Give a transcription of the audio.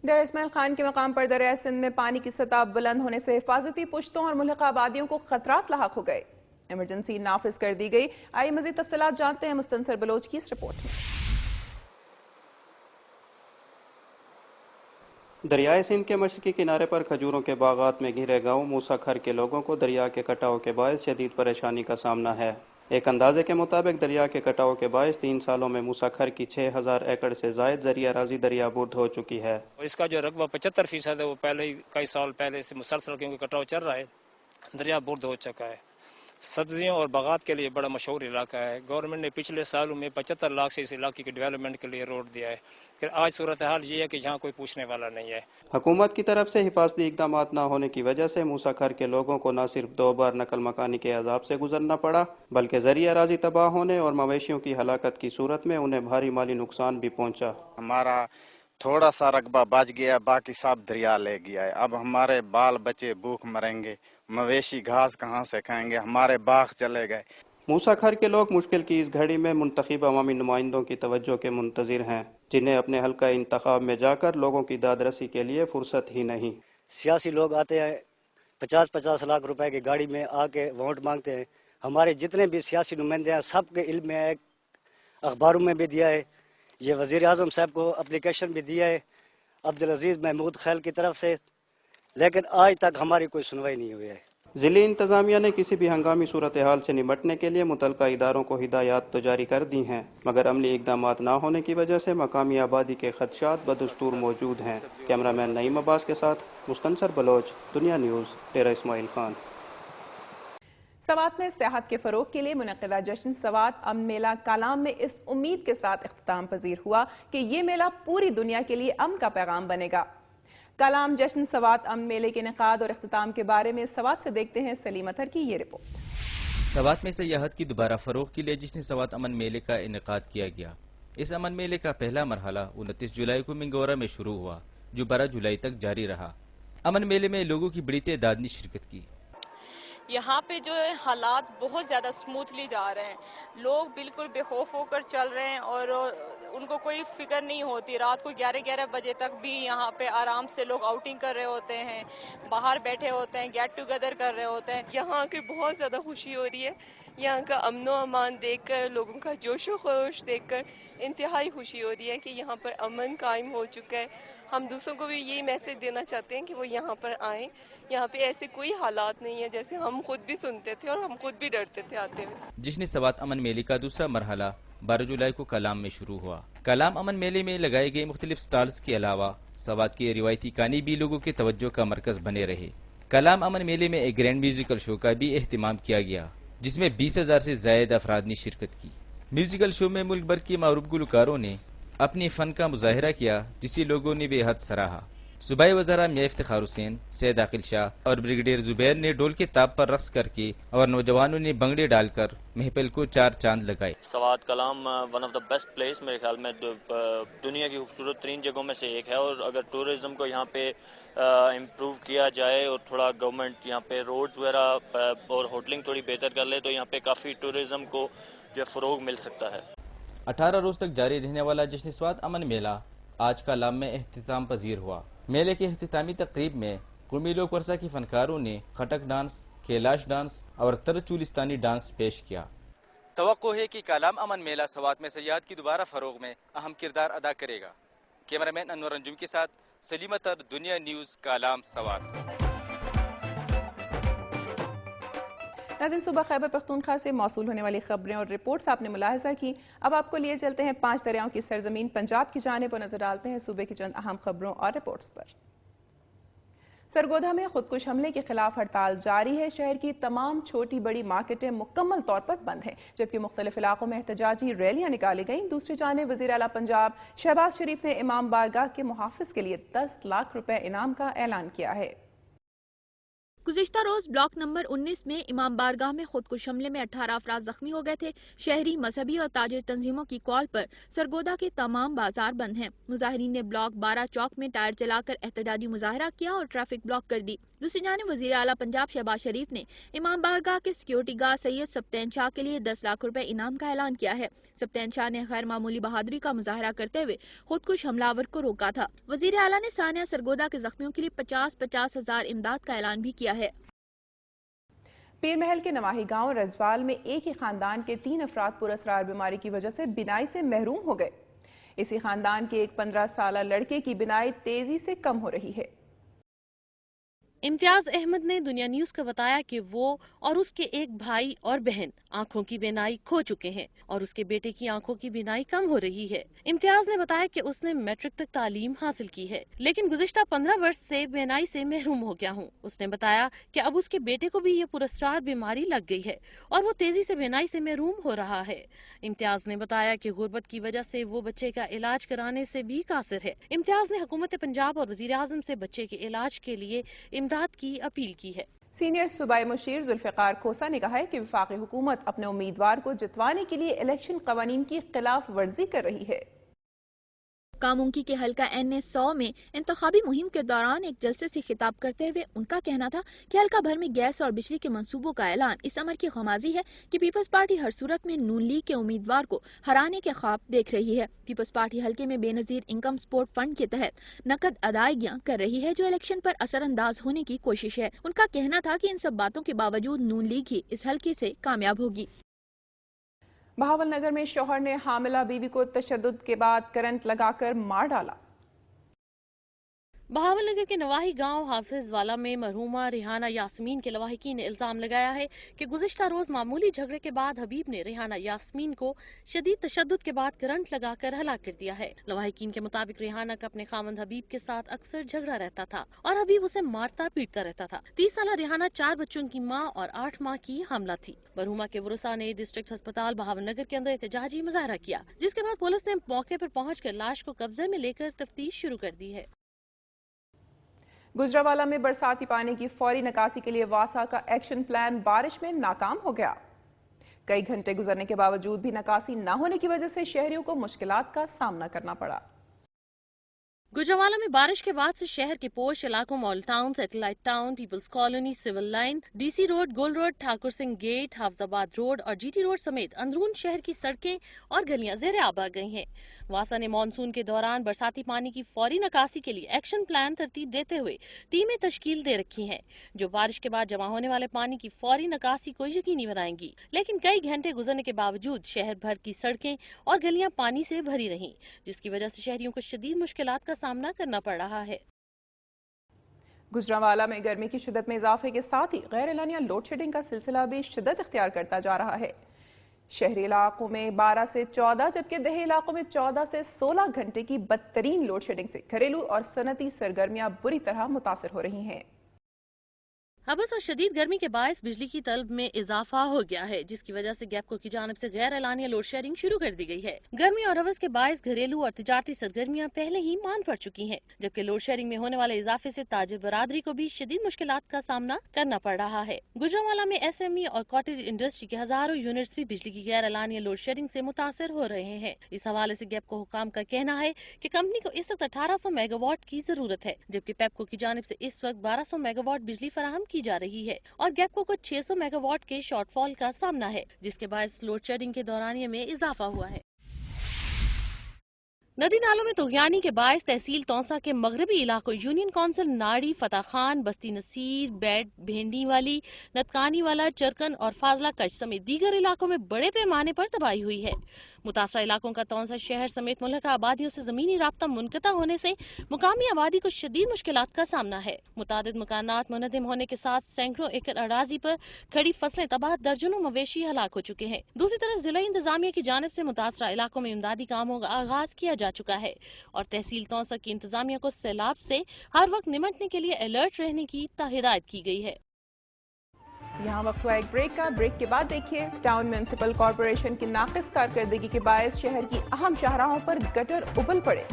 ڈیرہ اسماعیل خان کے مقام پر دریائے سندھ میں پانی کی سطح بلند ہونے سے حفاظتی پشتوں اور ملحقہ آبادیوں کو خطرات لاحق ہو گئے۔ ایمرجنسی نافذ کر دی گئی۔ آئیے مزید تفصیلات جانتے ہیں مستنصر بلوچ کی اس رپورٹ میں۔ دریائے سندھ کے مشرقی کنارے پر کھجوروں کے باغات میں گھرے گاؤں موسیٰ کھر کے لوگوں کو دریا کے کٹاؤ کے باعث شدید پریشانی کا سامنا ہے۔ ایک اندازے کے مطابق دریا کے کٹاؤ کے باعث 3 سالوں میں موسیٰ کھر کی 6000 ایکڑ سے زائد زرعی اراضی دریابرد ہو چکی ہے۔ اس کا جو رقبہ 75% ہے وہ پہلے ہی کئی سال پہلے سے مسلسل کیونکہ کٹاؤ چل رہا ہے دریا برد ہو چکا ہے۔ سبزیوں اور باغات کے لیے بڑا مشہور علاقہ ہے۔ گورنمنٹ نے پچھلے سالوں میں 75 لاکھ سے اس علاقے کی ڈیولپمنٹ کے لیے روڈ دیا ہے، لیکن آج صورتحال یہ ہے کہ یہاں کوئی پوچھنے والا نہیں ہے۔ حکومت کی طرف سے حفاظتی اقدامات نہ ہونے کی وجہ سے موسیٰ کھر کے لوگوں کو نہ صرف 2 بار نقل مکانی کے عذاب سے گزرنا پڑا بلکہ زرعی اراضی تباہ ہونے اور مویشیوں کی ہلاکت کی صورت میں انہیں بھاری مالی نقصان بھی پہنچا۔ ہمارا تھوڑا سا رقبہ بچ گیا، باقی سب دریا لے گیا ہے۔ اب ہمارے بال بچے بھوک مریں گے، مویشی گھاس کہاں سے کھائیں گے، ہمارے باغ چلے گئے۔ موسیٰ کھر کے لوگ مشکل کی اس گھڑی میں منتخب عوامی نمائندوں کی توجہ کے منتظر ہیں، جنہیں اپنے حلقہ انتخاب میں جا کر لوگوں کی داد رسی کے لیے فرصت ہی نہیں۔ سیاسی لوگ آتے ہیں 50 لاکھ روپے کی گاڑی میں آ کے ووٹ مانگتے ہیں۔ ہمارے جتنے بھی سیاسی نمائندے ہیں سب کے علم میں ہے، اخباروں میں بھی دیا ہے، یہ وزیر اعظم صاحب کو اپلیکیشن بھی دیا ہے عبدالعزیز محمود خیل کی طرف سے، لیکن آج تک ہماری کوئی سنوائی نہیں ہوئی ہے۔ ضلعی انتظامیہ نے کسی بھی ہنگامی صورتحال سے نمٹنے کے لیے متعلقہ اداروں کو ہدایات تو جاری کر دی ہیں، مگر عملی اقدامات نہ ہونے کی وجہ سے مقامی آبادی کے خدشات بدستور موجود ہیں۔ کیمرہ مین نعیم عباس کے ساتھ مستنصر بلوچ، دنیا نیوز، ڈیرہ اسماعیل خان۔ سوات میں سیاحت کے فروغ کے لیے منعقدہ جشن سوات امن میلہ کالام میں اس امید کے ساتھ اختتام پذیر ہوا کہ یہ میلہ پوری دنیا کے لیے امن کا پیغام بنے گا۔ کالام جشن سوات امن میلے کے انعقاد اور اختتام کے بارے میں سوات سے دیکھتے ہیں سلیم اطہر کی یہ رپورٹ۔ سوات میں سیاحت کی دوبارہ فروغ کے لیے جشن سوات امن میلے کا انعقاد کیا گیا۔ اس امن میلے کا پہلا مرحلہ 29 جولائی کو منگورا میں شروع ہوا، جو 12 جولائی تک جاری رہا۔ امن میلے میں لوگوں کی بڑی تعداد نے شرکت کی۔ یہاں پہ جو حالات بہت زیادہ سموتھلی جا رہے ہیں، لوگ بالکل بے خوف ہو کر چل رہے ہیں اور ان کو کوئی فکر نہیں ہوتی۔ رات کو 11 بجے تک بھی یہاں پہ آرام سے لوگ آؤٹنگ کر رہے ہوتے ہیں، باہر بیٹھے ہوتے ہیں، گیٹ ٹوگیدر کر رہے ہوتے ہیں۔ یہاں کی بہت زیادہ خوشی ہو رہی ہے، یہاں کا امن و امان دیکھ کر، لوگوں کا جوش و خروش دیکھ کر انتہائی خوشی ہو رہی ہے کہ یہاں پر امن قائم ہو چکا ہے۔ ہم دوسروں کو بھی یہی میسج دینا چاہتے ہیں کہ وہ یہاں پر آئیں۔ یہاں پہ ایسے کوئی حالات نہیں ہے جیسے ہم خود بھی سنتے تھے اور ہم خود بھی ڈرتے تھے آتے ہوئے۔ جشن سوات امن میلے کا دوسرا مرحلہ 12 جولائی کو کالام میں شروع ہوا۔ کالام امن میلے میں لگائے گئے مختلف سٹالز کے علاوہ سوات کے روایتی گانے بھی لوگوں کے توجہ کا مرکز بنے رہے۔ کالام امن میلے میں ایک گرینڈ میوزیکل شو کا بھی اہتمام کیا گیا، جس میں 20,000 سے زائد افراد نے شرکت کی۔ میوزیکل شو میں ملک بھر کے معروف گلوکاروں نے اپنے فن کا مظاہرہ کیا، جسے لوگوں نے بے حد سراہا۔ صوبائی وزراء میاں افتخار حسین، سید عاقل شاہ اور بریگیڈیئر زبیر نے ڈول کے تاب پر رقص کر کے اور نوجوانوں نے بنگڑے ڈال کر محفل کو 4 چاند لگائے۔ سوات کلام one of the best place میرے خیال میں دنیا کی خوبصورت ترین جگہوں میں سے ایک ہے، اور اگر ٹورزم کو یہاں پہ امپروو کیا جائے اور تھوڑا گورنمنٹ یہاں پہ روڈز وغیرہ اور ہوٹلنگ تھوڑی بہتر کر لے تو یہاں پہ کافی ٹورزم کو جو فروغ مل سکتا ہے۔ 18 روز تک جاری رہنے والا جشن سوات امن میلہ آج کالام میں اختتام پذیر ہوا۔ میلے کے اختتامی تقریب میں قومی لوک ورثہ کے فنکاروں نے خٹک ڈانس، کیلاش ڈانس اور طرز چولستانی ڈانس پیش کیا۔ توقع ہے کہ کالام امن میلہ سوات میں سیاحت کی دوبارہ فروغ میں اہم کردار ادا کرے گا۔ کیمرہ مین انور انجم کے ساتھ سلیم اطہر، دنیا نیوز، کالام، سوات۔ ناظرین، صوبہ خیبر پختونخوا سے موصول ہونے والی خبریں اور رپورٹس آپ نے ملاحظہ کی۔ اب آپ کو لیے چلتے ہیں 5 دریاؤں کی سرزمین پنجاب کی جانب اور نظر ڈالتے ہیں صوبے کی چند اہم خبروں اور رپورٹس پر۔ سرگودھا میں خودکش حملے کے خلاف ہڑتال جاری ہے۔ شہر کی تمام چھوٹی بڑی مارکیٹیں مکمل طور پر بند ہیں، جبکہ مختلف علاقوں میں احتجاجی ریلیاں نکالی گئیں۔ دوسری جانب وزیر اعلیٰ پنجاب شہباز شریف نے امام بارگاہ کے محافظ کے لیے 10 لاکھ روپے انعام کا اعلان کیا ہے۔ گزشتہ روز بلاک نمبر 19 میں امام بارگاہ میں خودکش حملے میں 18 افراد زخمی ہو گئے تھے۔ شہری، مذہبی اور تاجر تنظیموں کی کال پر سرگودھا کے تمام بازار بند ہیں۔ مظاہرین نے بلاک 12 چوک میں ٹائر جلا کر احتجاجی مظاہرہ کیا اور ٹریفک بلاک کر دی۔ दूसरी जानिब वज़ीर आला पंजाब शहबाज शरीफ ने इमाम बारगाह के सिक्योरिटी गार्ड सैयद सब्तैन शाह के लिए 10 लाख रुपए इनाम का ऐलान किया है। सब्तैन शाह ने गैर मामूली बहादुरी का मुजाहरा करते हुए खुदकुश हमलावर को रोका था। वज़ीर आला ने सानिया सरगोदा के जख्मियों के लिए 50-50 हजार इमदाद का ऐलान भी किया है। पीर महल के नवाही गांव रजवाल में एक ही खानदान के 3 अफराद पुरअसरार बीमारी की वजह से बिनाई से महरूम हो गए। इसी खानदान के एक 15 साल लड़के की बिनाई तेजी से कम हो रही है। इम्तियाज अहमद ने दुनिया न्यूज को बताया कि वो और उसके एक भाई और बहन आंखों की बीनाई खो चुके हैं और उसके बेटे की आंखों की बीनाई कम हो रही है। इम्तियाज ने बताया कि उसने मैट्रिक तक तालीम हासिल की है, लेकिन गुज़िश्ता 15 वर्ष से बीनाई से महरूम हो गया हूँ। उसने बताया कि अब उसके बेटे को भी ये पुरस्कार बीमारी लग गई है और वो तेजी से बीनाई से महरूम हो रहा है। इम्तियाज ने बताया कि गुर्बत की वजह से वो बच्चे का इलाज कराने से भी कासिर है। इम्तियाज ने हुकूमत पंजाब और वज़ीर आज़म से बच्चे के इलाज के लिए इमदाद की अपील की है। सीनियर सूबाई मुशीर जुल्फ़िकार खोसा ने कहा है कि वफाकी हुकूमत अपने उम्मीदवार को जितवाने के लिए इलेक्शन कवानीन की खिलाफ वर्जी कर रही है। कामुंकी के हल्का NA-100 में इंतखाबी मुहिम के दौरान एक जलसे से खिताब करते हुए उनका कहना था कि हल्का भर में गैस और बिजली के मंसूबों का ऐलान इस अमर की खमाजी है कि पीपल्स पार्टी हर सूरत में नून लीग के उम्मीदवार को हराने के ख्वाब देख रही है। पीपल्स पार्टी हल्के में बेनजीर इनकम सपोर्ट फंड के तहत नकद अदायगियां कर रही है जो इलेक्शन पर असरअंदाज होने की कोशिश है। उनका कहना था कि इन सब बातों के बावजूद नून लीग ही इस हल्के से कामयाब होगी। बहावल नगर में शौहर ने हामिला बीवी को तशद्दुद के बाद करंट लगाकर मार डाला। बहावल नगर के नवाही गांव हाफिज वाला में मरहूमा रिहाना यास्मीन के लवाहिकीन ने इल्जाम लगाया है कि गुज़िश्ता रोज मामूली झगड़े के बाद हबीब ने रिहाना यास्मीन को शदीद तशद्दुद के बाद करंट लगाकर हलाक कर दिया है। लवाहिकीन के मुताबिक रिहाना का अपने खामंद हबीब के साथ अक्सर झगड़ा रहता था और हबीब उसे मारता पीटता रहता था। 30 साल रिहाना 4 बच्चों की माँ और 8 माह की हामला थी। मरहूमा के वरुसा ने डिस्ट्रिक्ट अस्पताल बहावल नगर के अंदर एहतजाजी मुजाहरा किया, जिसके बाद पुलिस ने मौके पर पहुंचकर लाश को कब्जे में लेकर तफ्तीश शुरू कर दी है। गुजरावाला में बरसाती पानी की फौरी निकासी के लिए वासा का एक्शन प्लान बारिश में नाकाम हो गया। कई घंटे गुजरने के बावजूद भी निकासी न होने की वजह से शहरियों को मुश्किलात का सामना करना पड़ा। गुजरावाला में बारिश के बाद से शहर के पोश इलाकों mall town, satellite town, peoples colony, civil line, DC road, गोल road, Thakur Singh gate, Hafizabad road और GT रोड समेत अंदरून शहर की सड़कें और गलियां ज़ेरे आब आ गई हैं। वासा ने मानसून के दौरान बरसाती पानी की फौरी निकासी के लिए एक्शन प्लान तरतीब देते हुए टीमें तश्कील दे रखी हैं, जो बारिश के बाद जमा होने वाले पानी की फौरी निकासी को यकीनी बनाएंगी। लेकिन कई घंटे गुजरने के बावजूद शहर भर की सड़कें और गलियां पानी से भरी रहीं, जिसकी वजह से शहरियों को शदीद मुश्किलात का सामना करना पड़ रहा है। गुजरावाला में गर्मी की शिद्दत में इजाफे के साथ ही गैर एलानिया लोड शेडिंग का सिलसिला भी शिद्दत इख्तियार करता जा रहा है। शहरी इलाकों में 12 से 14 जबकि देही इलाकों में 14 से 16 घंटे की बदतरीन लोड शेडिंग से घरेलू और सनती सरगर्मियां बुरी तरह मुतासिर हो रही हैं। हबस और शदीद गर्मी के बायस बिजली की तलब में इजाफा हो गया है, जिसकी वजह से गैपको की जानिब से गैर एलानिया लोड शेडिंग शुरू कर दी गई है। गर्मी और हवस के बायस घरेलू और तिजारती सरगर्मियां पहले ही मान पड़ चुकी हैं, जबकि लोड शेडिंग में होने वाले इजाफे से ताजिर बरादरी को भी शदीद मुश्किलात का सामना करना पड़ रहा है। गुजरावाला में SME और कॉटेज इंडस्ट्री के हजारों यूनिट्स भी बिजली की गैर एलानिया लोड शेडिंग से मुतासर हो रहे हैं। इस हवाले से गैपको हुकाम का कहना है कि कंपनी को इस वक्त 1800 मेगावाट की जरूरत है, जबकि पेपको की जानिब से इस वक्त 1200 मेगावाट बिजली फराहम की जा रही है और गैपको को 600 मेगावाट के शॉर्टफॉल का सामना है, जिसके बायस लोड शेडिंग के दौरानिये में इजाफा हुआ है। नदी नालों में तुगयानी के बायस तहसील तौसा के मगरबी इलाकों यूनियन काउंसिल नाड़ी, फतेह खान, बस्ती नसीर, बैड, भेंडी वाली, नतकानी वाला, चरकन और फाजला कच समेत दीगर इलाकों में बड़े पैमाने पर तबाही हुई है। मुतासरा इलाकों का तौसा शहर समेत मुल्का आबादियों से जमीनी राब्ता मुनक़ता होने से मुकामी आबादी को शदीद मुश्किलात का सामना है। मुतादिद मकानात मुनहदम होने के साथ सैकड़ों एकड़ अराजी पर खड़ी फसलें तबाह, दर्जनों मवेशी हलाक हो चुके हैं। दूसरी तरफ जिला इंतजामिया की जानिब से मुतासरा इलाकों में इमदादी कामों का आगाज किया जा चुका है और तहसील तौसा की इंतजामिया को सैलाब से हर वक्त निमटने के लिए अलर्ट रहने की हिदायत की गई है। यहाँ वक्त हुआ एक ब्रेक का। ब्रेक के बाद देखिए, टाउन म्यूनिसिपल कॉर्पोरेशन की नाकिस कारकर्दगी के बायस शहर की अहम शाहराहों पर गटर उबल पड़े।